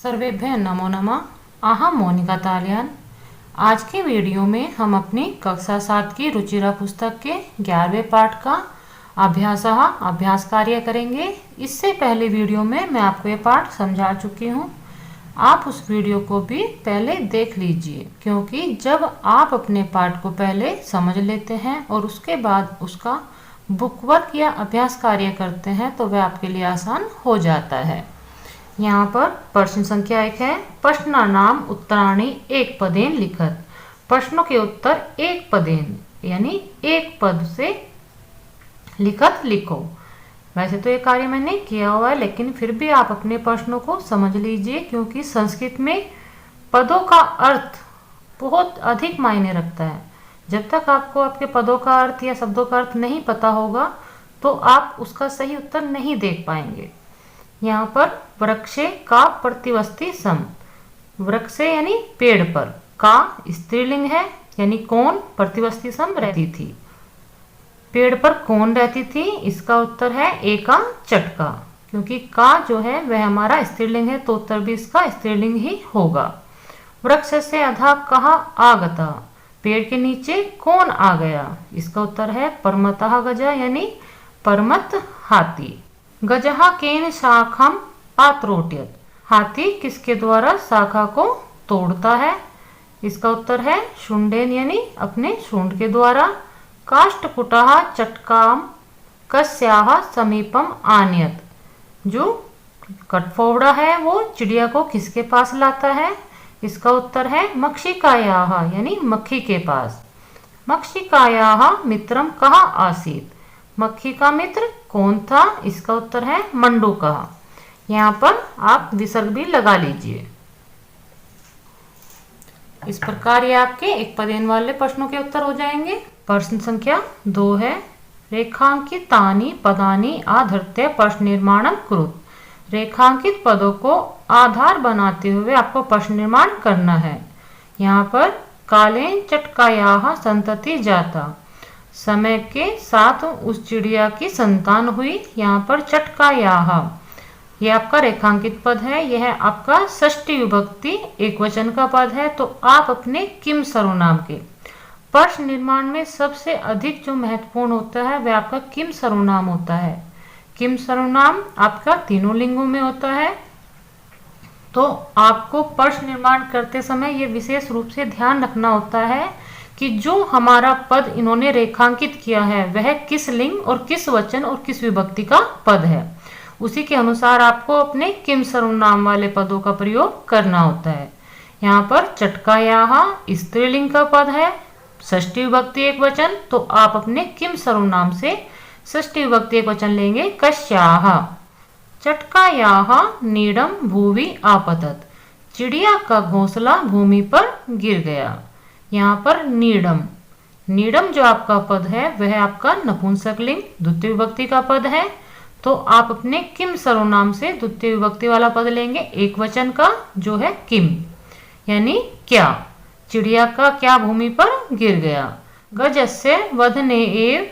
सर्वेभ्यः नमो नमः। अहं मोनिका तालियान। आज की वीडियो में हम अपनी कक्षा 7 की रुचिरा पुस्तक के 11वें पाठ का अभ्यास कार्य करेंगे। इससे पहले वीडियो में मैं आपको ये पाठ समझा चुकी हूँ। आप उस वीडियो को भी पहले देख लीजिए, क्योंकि जब आप अपने पाठ को पहले समझ लेते हैं और उसके बाद उसका बुक वर्क या अभ्यास कार्य करते हैं तो वह आपके लिए आसान हो जाता है। यहाँ पर प्रश्न संख्या 1 है, प्रश्न नाम उत्तराणी एक पदेन लिखत। प्रश्नों के उत्तर एक पदेन यानी एक पद से लिखत लिखो। वैसे तो ये कार्य मैंने किया हुआ है, लेकिन फिर भी आप अपने प्रश्नों को समझ लीजिए, क्योंकि संस्कृत में पदों का अर्थ बहुत अधिक मायने रखता है। जब तक आपको आपके पदों का अर्थ या शब्दों का अर्थ नहीं पता होगा तो आप उसका सही उत्तर नहीं देख पाएंगे। यहाँ पर वृक्षे का प्रतिवस्ती सम, वृक्षे यानी पेड़ पर, का स्त्रीलिंग है यानी कौन, प्रतिवस्ती सम रहती थी, पेड़ पर कौन रहती थी। इसका उत्तर है ए का चटका, क्योंकि का जो है वह हमारा स्त्रीलिंग है तो उत्तर भी इसका स्त्रीलिंग ही होगा। वृक्ष से अधा कहा आगता, पेड़ के नीचे कौन आ गया। इसका उत्तर है परमतः गजा यानी परमत हाथी। गजहा केन शाखम आत्रोट्यत, हाथी किसके द्वारा शाखा को तोड़ता है। इसका उत्तर है शुंडेन यानी अपने शुंड के द्वारा। काष्ठकुटः चटकाम कस्याः समीपम आनयत, जो कटफोड़ा है वो चिड़िया को किसके पास लाता है। इसका उत्तर है मक्षिकायाः यानी मक्खी के पास। मक्षिकायाः मित्रम कः आसीत, मक्खी का मित्र कौन था। इसका उत्तर है मंडूकः। यहाँ पर आप विसर्ग भी लगा लीजिए। इस प्रकार ये आपके एक पदेन वाले प्रश्नों के उत्तर हो जाएंगे। प्रश्न संख्या 2 है, रेखांकितानि पदानि आधृत्य प्रश्न निर्माणम कुरुत। रेखांकित पदों को आधार बनाते हुए आपको प्रश्न निर्माण करना है। यहाँ पर कालेन चटकायाः संतति जाता, समय के साथ उस चिड़िया की संतान हुई। यहाँ पर चटकायाः ये आपका रेखांकित पद है, यह आपका षष्ठी विभक्ति एक वचन का पद है। तो आप अपने किम सर्वनाम के प्रश्न निर्माण में सबसे अधिक जो महत्वपूर्ण होता है वह आपका किम सर्वनाम होता है। किम सर्वनाम आपका तीनों लिंगों में होता है। तो आपको प्रश्न निर्माण करते समय ये विशेष रूप से ध्यान रखना होता है कि जो हमारा पद इन्होंने रेखांकित किया है वह किस लिंग और किस वचन और किस विभक्ति का पद है। उसी के अनुसार आपको अपने किम सर्वनाम वाले पदों का प्रयोग करना होता है। यहाँ पर चटकायाः स्त्रीलिंग का पद है, षष्ठी विभक्ति एक वचन, तो आप अपने किम सर्वनाम से षष्ठी विभक्ति एक वचन लेंगे कस्याः। चटकायाः नीडम भूवि आपतत, चिड़िया का घोंसला भूमि पर गिर गया। यहाँ पर नीडम, नीडम जो आपका पद है वह आपका नपुंसकलिंग द्वितीय विभक्ति का पद है। तो आप अपने किम सर्वनाम से द्वितीय विभक्ति वाला पद लेंगे एक वचन का, जो है किम यानी क्या, चिड़िया का क्या भूमि पर गिर गया। गजस्य वधने एव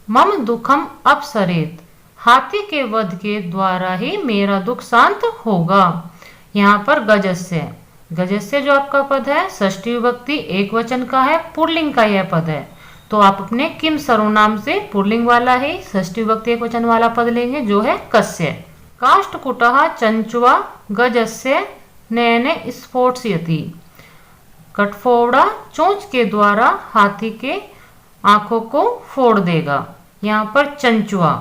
मम दुखम अपसरेत, हाथी के वध के द्वारा ही मेरा दुख शांत होगा। यहाँ पर गजस्य, गजस्य जो आपका पद है षष्ठी विभक्ति एक वचन का है, पुल्लिंग का यह पद है। तो आप अपने किम सर्वनाम से पुल्लिंग वाला ही षष्ठी विभक्ति एक वचन वाला पद लेंगे, जो है कस्य। काष्ठकुटः चंचुआ गजस्य नयने स्फोटयति, कटफोड़ा चोंच के द्वारा हाथी के आंखों को फोड़ देगा। यहाँ पर चंचुआ,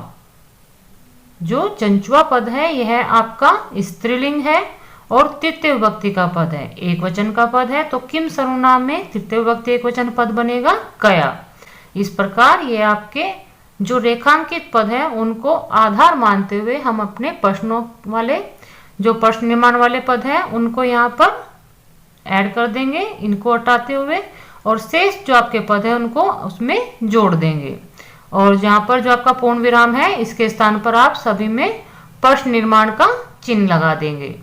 जो चंचुआ पद है यह आपका स्त्रीलिंग है और तृतीय विभक्ति का पद है, एक वचन का पद है। तो किम सर्वनाम में तृतीय विभक्ति एक वचन पद बनेगा कया। इस प्रकार ये आपके जो रेखांकित पद है उनको आधार मानते हुए हम अपने प्रश्नों वाले जो प्रश्न निर्माण वाले पद हैं उनको यहाँ पर ऐड कर देंगे, इनको हटाते हुए, और शेष जो आपके पद है उनको उसमें जोड़ देंगे। और यहाँ पर जो आपका पूर्ण विराम है इसके स्थान पर आप सभी में प्रश्न निर्माण का चिन्ह लगा देंगे।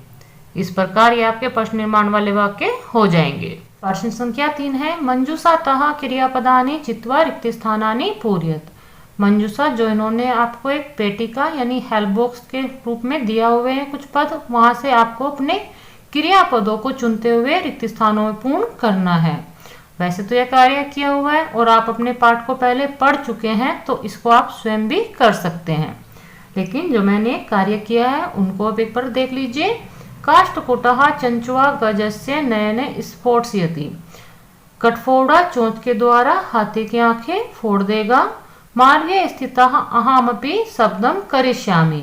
इस प्रकार ये आपके प्रश्न निर्माण वाले वाक्य हो जाएंगे। प्रश्न संख्या 3 है, मंजूषातः क्रियापदानि चित्वा रिक्त स्थानानि पूरयत। मंजूषा जो इन्होंने आपको एक पेटिका यानी हेल्प बॉक्स के रूप में दिया हुए हैं कुछ पद, वहां से आपको अपने क्रियापदों को चुनते हुए रिक्त स्थानों में पूर्ण करना है। वैसे तो यह कार्य किया हुआ है और आप अपने पाठ को पहले पढ़ चुके हैं, तो इसको आप स्वयं भी कर सकते हैं, लेकिन जो मैंने कार्य किया है उनको अब एक बार देख लीजिए। काष्ठकुटः चंचुआ गजस्य नयने स्फोटयति। कटफोड़ा चोंच के द्वारा हाथी की आंखें फोड़ देगा। मार्गे स्थितः अहमपि शब्दम करिष्यामि।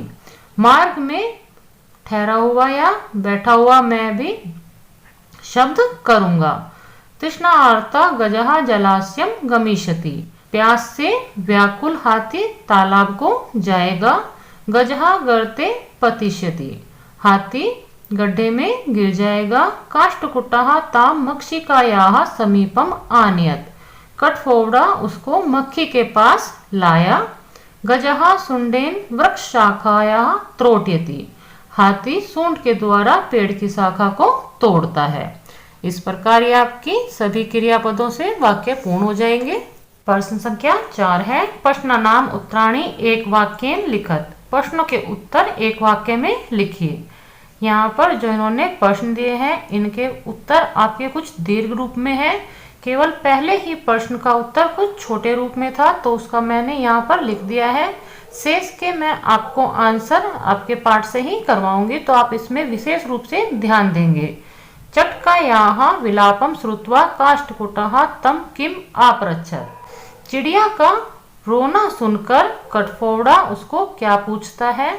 मार्ग में ठहरा हुआ या बैठा हुआ मैं भी शब्द करूंगा। तृष्णार्ता गजः जलाशयम गमिष्यति। प्यास से व्याकुल हाथी तालाब को जाएगा। गजः गर्ते पतिष्यति। हाथी गड्ढे में गिर जाएगा। काष्ठकुटः ताम मक्षिकायाः समीपम आनयत। कटफोड़ा उसको मक्खी के पास लाया। गजः सुंडेन वृक्ष शाखायाः त्रोटयति। हाथी सूंड के द्वारा पेड़ की शाखा को तोड़ता है। इस प्रकार ये आपकी सभी क्रियापदों से वाक्य पूर्ण हो जाएंगे। प्रश्न संख्या 4 है, प्रश्न नाम उत्तराणी एक वाक्य लिखत। प्रश्नों के उत्तर एक वाक्य में लिखिए। यहाँ पर जो इन्होंने प्रश्न दिए हैं इनके उत्तर आपके कुछ दीर्घ रूप में है। केवल पहले ही प्रश्न का उत्तर कुछ छोटे रूप में था, तो उसका मैंने यहाँ पर लिख दिया है। शेष के मैं आपको आंसर आपके पाठ से ही करवाऊंगी, तो आप इसमें विशेष रूप से ध्यान देंगे। चटकायाः विलापम श्रुत्वा काष्ठकुटः तम किम आपृच्छत। चिड़िया का रोना सुनकर कटफोड़ा उसको क्या पूछता है।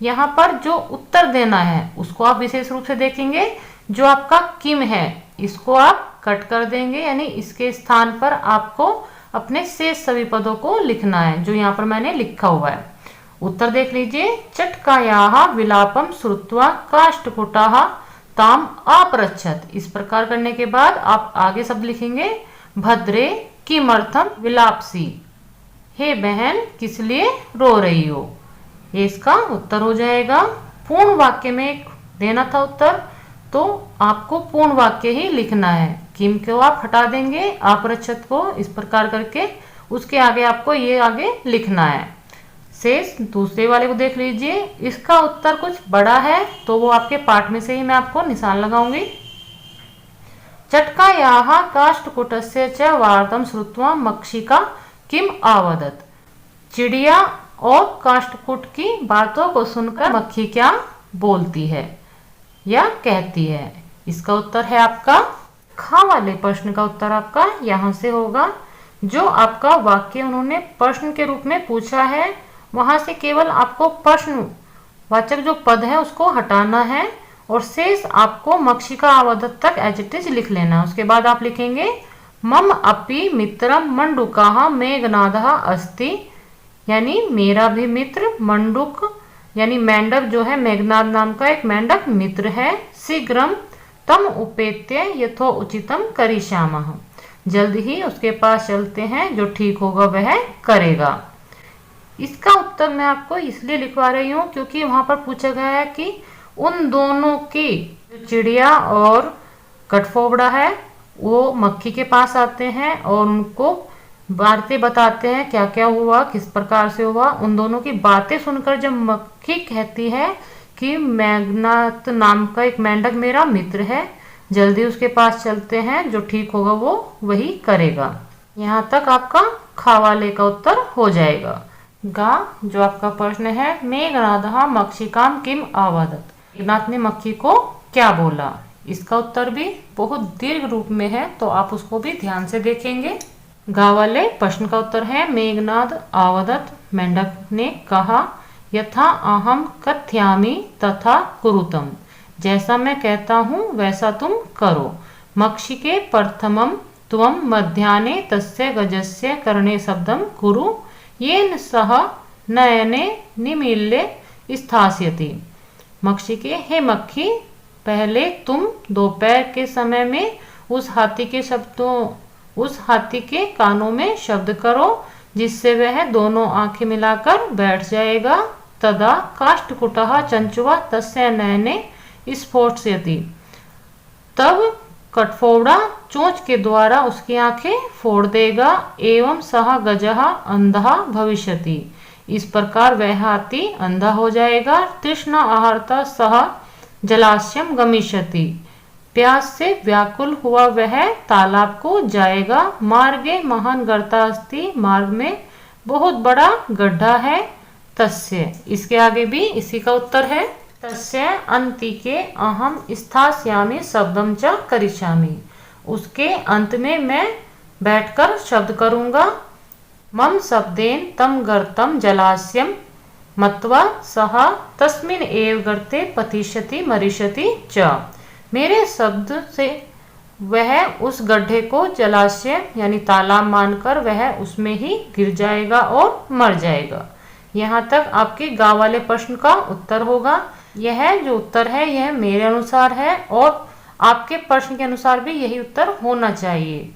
यहाँ पर जो उत्तर देना है उसको आप विशेष रूप से देखेंगे। जो आपका किम है इसको आप कट कर देंगे, यानी इसके स्थान पर आपको अपने शेष सभी पदों को लिखना है जो यहाँ पर मैंने लिखा हुआ है। उत्तर देख लीजिए। चटकायाः विलापम श्रुत्वा काष्ठकुटः ताम अपृच्छत। इस प्रकार करने के बाद आप आगे शब्द लिखेंगे। भद्रे किमर्थम विलापसी। हे बहन किस लिए रो रही हो। ये इसका उत्तर हो जाएगा। पूर्ण वाक्य में देना था उत्तर, तो आपको पूर्ण वाक्य ही लिखना है। किम को आप हटा देंगे, अपृच्छत को इस प्रकार करके उसके आगे आपको ये आगे लिखना है। शेष दूसरे वाले को देख लीजिए। इसका उत्तर कुछ बड़ा है, तो वो आपके पाठ में से ही मैं आपको निशान लगाऊंगी। चटकायाः काष्ठकुटस्य च वार्तं श्रुत्वा मक्षिका किम आवदत। चिड़िया और काष्ठकुट की बातों को सुनकर मक्खी क्या बोलती है या कहती है। इसका उत्तर है आपका खा वाले प्रश्न का उत्तर आपका यहाँ से होगा। जो आपका वाक्य उन्होंने प्रश्न के रूप में पूछा है, वहां से केवल आपको प्रश्नवाचक जो पद है उसको हटाना है और शेष आपको मक्षिका आवदत तक एज इट इज लिख लेना। उसके बाद आप लिखेंगे मम अपि मित्रम मंडूकाः मेघनादः अस्ति। यानी मेरा भी मित्र मंडूक यानी मेंढक जो है मेघनाद नाम का एक मेंढक मित्र है। शीघ्रम तम उपेत्य यथो उचितम करिष्यामः। जल्द ही उसके पास चलते हैं, जो ठीक होगा वह करेगा। इसका उत्तर मैं आपको इसलिए लिखवा रही हूँ क्योंकि वहां पर पूछा गया है कि उन दोनों की, चिड़िया और कटफोड़ा है, वो मक्खी के पास आते हैं और उनको बातें बताते हैं क्या क्या हुआ, किस प्रकार से हुआ। उन दोनों की बातें सुनकर जब मक्खी कहती है कि मेघनाद नाम का एक मेंढक मेरा मित्र है, जल्दी उसके पास चलते हैं, जो ठीक होगा वो वही करेगा। यहाँ तक आपका खा वाले का उत्तर हो जाएगा। गा जो आपका प्रश्न है, मेघनादः मक्षिकाम किम आवदत। मेघनाद ने मक्खी को क्या बोला। इसका उत्तर भी बहुत दीर्घ रूप में है, तो आप उसको भी ध्यान से देखेंगे। गा वाले प्रश्न का उत्तर है मेघनाद आवदत। मेंढक ने कहा यथा अहम कथयामि तथा कुरुतम। जैसा मैं कहता हूँ वैसा तुम करो। मक्षिके प्रथमम त्वं मध्याह्ने तस्य गजस्य कर्णे शब्दम कुरु येन सह नयने निमील्य स्थास्यति। मक्षिके हे मक्खी, पहले तुम दोपहर के समय में उस हाथी के कानों में शब्द करो, जिससे वह दोनों आंखें मिलाकर बैठ जाएगा। तदा काष्ठकुटः चंचुआ तस्य नयने स्फोटयति। तब कटफोड़ा चोंच के द्वारा उसकी आंखें फोड़ देगा। एवं सह गजः अंधः भविष्यति। इस प्रकार वह हाथी अंधा हो जाएगा। तृष्णा आहर्ता सह जलाशयम गमिष्यति, प्यास से व्याकुल हुआ वह तालाब को जाएगा। मार्गे महान गर्ता अस्ति, मार्ग में बहुत बड़ा गड्ढा है। तस्य, इसके आगे भी इसी का उत्तर है। तस्य अंतिके अहम स्थास्यामि शब्दम च करिष्यामि, उसके अंत में मैं बैठकर शब्द करूंगा। मम शब्देन तम गर्तम जलास्यम मत्वा सह तस्मिन एव गर्ते पतिष्यति मरिष्यति च, मेरे शब्द से वह उस गड्ढे को जलाशय यानी तालाब मानकर वह उसमें ही गिर जाएगा और मर जाएगा। यहाँ तक आपके गा वाले प्रश्न का उत्तर होगा। यह जो उत्तर है यह मेरे अनुसार है और आपके प्रश्न के अनुसार भी यही उत्तर होना चाहिए।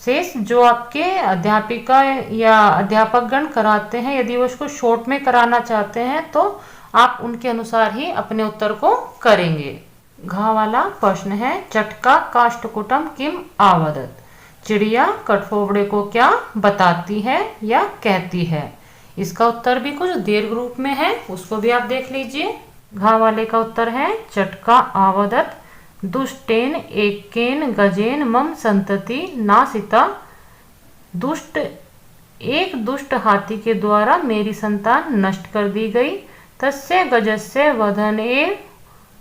शेष जो आपके अध्यापिका या अध्यापक गण कराते हैं, यदि वो उसको शॉर्ट में कराना चाहते हैं तो आप उनके अनुसार ही अपने उत्तर को करेंगे। घा वाला प्रश्न है, चटका काष्ठकुटम किम आवदत, चिड़िया कठफोड़े को क्या बताती है या कहती है। इसका उत्तर भी कुछ दीर्घ रूप में है, उसको भी आप देख लीजिए। घा वाले का उत्तर है, चटका आवदत दुष्टेन एकेन गजेन मम संतति नासिता, एक दुष्ट हाथी के द्वारा मेरी संतान नष्ट कर दी गई। तस्य गजस्य वधने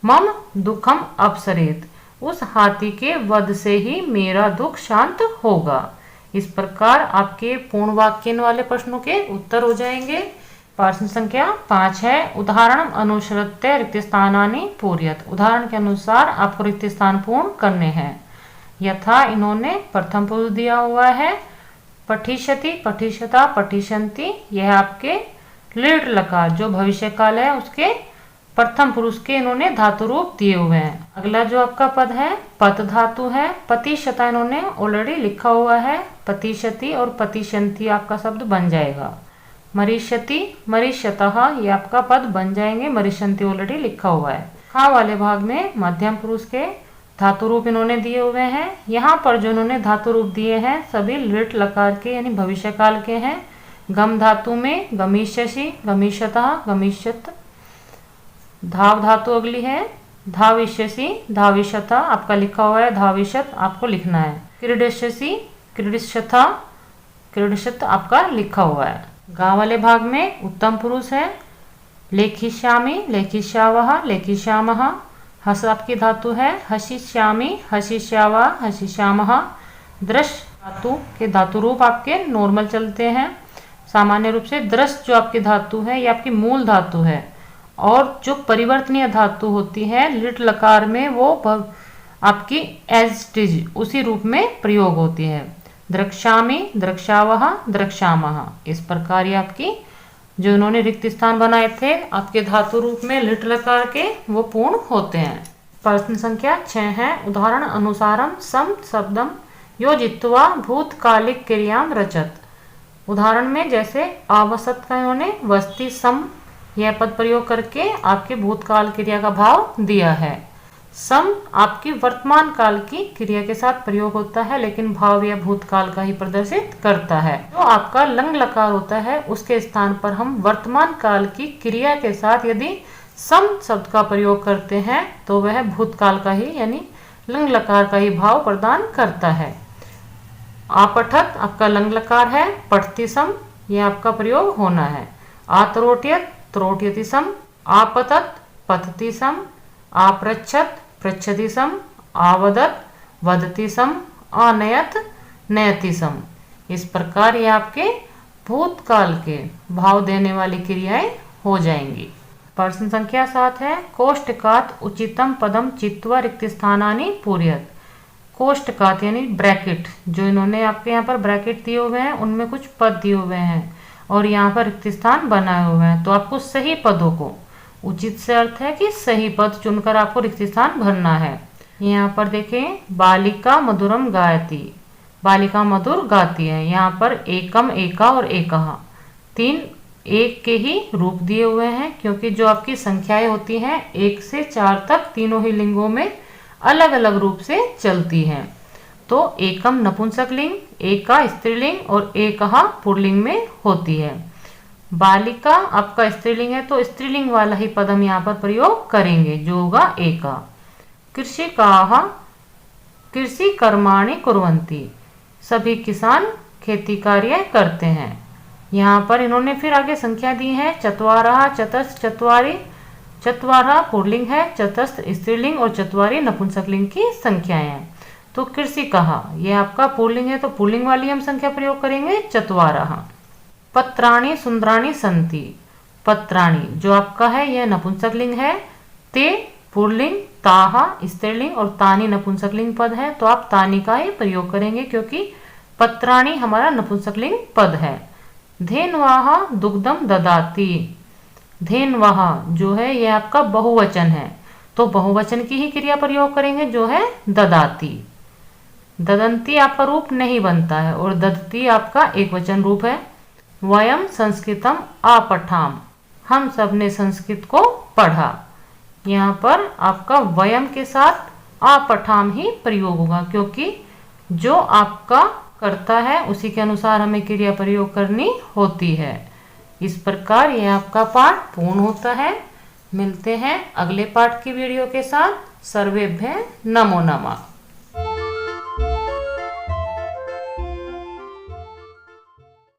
मम दुखम अपसरेत, उस हाथी के वध से ही मेरा दुख शांत होगा। इस प्रकार आपके पूर्ण वाक्य वाले प्रश्नों के उत्तर हो जाएंगे। प्रश्न संख्या 5 है, उदाहरण अनुसृत्य रिक्त स्थानानि पूर्यत, उदाहरण के अनुसार आपको रिक्त स्थान पूर्ण करने हैं। यथा, इन्होंने प्रथम पुरुष दिया हुआ है, पठिष्यति, पठिष्यता, पठिष्यन्ति, यह आपके लीड लकार जो भविष्य काल है उसके प्रथम पुरुष के इन्होंने धातु रूप दिए हुए हैं। अगला जो आपका पद है पत धातु है, पतिशता इन्होंने ऑलरेडी लिखा हुआ है, पतिशति और पतिशंति आपका शब्द बन जाएगा। मरिष्यति, मरिष्यतः ये आपका पद बन जाएंगे, मरिष्यन्ति ऑलरेडी लिखा हुआ है। खा वाले भाग में मध्यम पुरुष के धातु रूप इन्होंने दिए हुए हैं। यहाँ पर जो इन्होंने धातु रूप दिए हैं सभी लिट लकार के यानी भविष्य काल के हैं। गम धातु में गमिष्यसि, गमिष्यतः, गमिष्यत। धाव धातु अगली है, धाविष्यसि, धाविष्यतः आपका लिखा हुआ है, धाविष्यत आपको लिखना है। क्रीडिष्यसि, क्रीडिष्यथा, क्रीडिष्यत आपका लिखा हुआ है। गा वाले भाग में उत्तम पुरुष है, लेखिष्यामि, लेखिष्यावः, लेखिष्यामः। हस आपकी धातु है, हसिष्यामि, हसिष्यावः, हसिष्यामः। दृश धातु के धातु रूप आपके नॉर्मल चलते हैं सामान्य रूप से। दृश जो आपकी धातु है ये आपकी मूल धातु है और जो परिवर्तनीय धातु होती है लिट लकार में वो आपकी एज टिज उसी रूप में प्रयोग होती है। द्रक्ष्यामि, द्रक्ष्यावः, द्रक्ष्यामः। इस प्रकार ये आपकी जो इन्होंने रिक्त स्थान बनाए थे आपके धातु रूप में लिट लकार के वो पूर्ण होते हैं। प्रश्न संख्या 6 है, उदाहरण अनुसारम सम शब्दम योजित्वा भूतकालिक क्रियाम रचत। उदाहरण में जैसे आवसत का इन्होंने वस्ति सम यह पद प्रयोग करके आपके भूतकाल क्रिया का भाव दिया है। सम आपकी वर्तमान काल की क्रिया के साथ प्रयोग होता है लेकिन भाव या भूतकाल का ही प्रदर्शित करता है। जो आपका लंग लकार होता है उसके स्थान पर हम वर्तमान काल की क्रिया के साथ यदि सम शब्द का प्रयोग करते हैं तो वह भूतकाल का ही यानी लंग लकार का ही भाव प्रदान करता है। आपठत आपका लंग लकार है, पठति सम यह आपका प्रयोग होना है। आत्रोट्यत, त्रोट्यति सम। आपतत, पतति सम। आपृच्छत, पृच्छति सम। आवदत, वदति सम। अनयत, नयति सम। इस प्रकार ये आपके भूतकाल के भाव देने वाली क्रियाएं हो जाएंगी। प्रश्न संख्या 7 है, कोष्टकात उचितम पदम चित्वा रिक्त स्थानानि पूर्यत। कोष्टकात यानी ब्रैकेट जो इन्होंने आपके यहाँ पर ब्रैकेट दिए हुए हैं उनमें कुछ पद दिए हुए हैं और यहाँ पर रिक्त स्थान बनाए हुए हैं तो आपको सही पदों को, उचित से अर्थ है कि सही पद चुनकर आपको रिक्त स्थान भरना है। यहाँ पर देखें, बालिका मधुरम गायती, बालिका मधुर गाती है। यहाँ पर एकम, एका और एकः 3 एक के ही रूप दिए हुए हैं क्योंकि जो आपकी संख्याएं होती हैं 1 से 4 तक तीनों ही लिंगों में अलग अलग रूप से चलती हैं। तो एकम नपुंसक लिंग, एका स्त्रीलिंग और एकः पुल्लिंग में होती है। बालिका आपका स्त्रीलिंग है तो स्त्रीलिंग वाला ही पद हम यहाँ पर प्रयोग करेंगे जो होगा एका। कृषिकाः कृषि कर्माणि कुर्वन्ति, सभी किसान खेती कार्य करते हैं। यहाँ पर इन्होंने फिर आगे संख्या दी है, चत्वारः चतस्र चत्वारि, चत्वारः पुल्लिंग है, चतस्र स्त्रीलिंग और चत्वारि नपुंसकलिंग की संख्याएं हैं। तो कृषिकाः ये आपका पुल्लिंग है तो पुल्लिंग वाली हम संख्या प्रयोग करेंगे चत्वारः। पत्राणि सुंदराणि सन्ति, पत्राणि जो आपका है यह नपुंसकलिंग है, ते पुल्लिंग, ताः स्त्रीलिंग और तानि नपुंसकलिंग पद है तो आप तानि का ही प्रयोग करेंगे क्योंकि पत्राणि हमारा नपुंसकलिंग पद है। धेन्वाः दुग्धम ददाति, धेन्वाः जो है यह आपका बहुवचन है तो बहुवचन की ही क्रिया प्रयोग करेंगे जो है ददाति। ददंती आपका रूप नहीं बनता है और ददती आपका एक वचन रूप है। वयम संस्कृतम अपठाम, हम सब ने संस्कृत को पढ़ा। यहाँ पर आपका वयम के साथ अपठाम ही प्रयोग होगा क्योंकि जो आपका करता है उसी के अनुसार हमें क्रिया प्रयोग करनी होती है। इस प्रकार यह आपका पाठ पूर्ण होता है। मिलते हैं अगले पाठ की वीडियो के साथ। सर्वेभ्यः नमो नमः।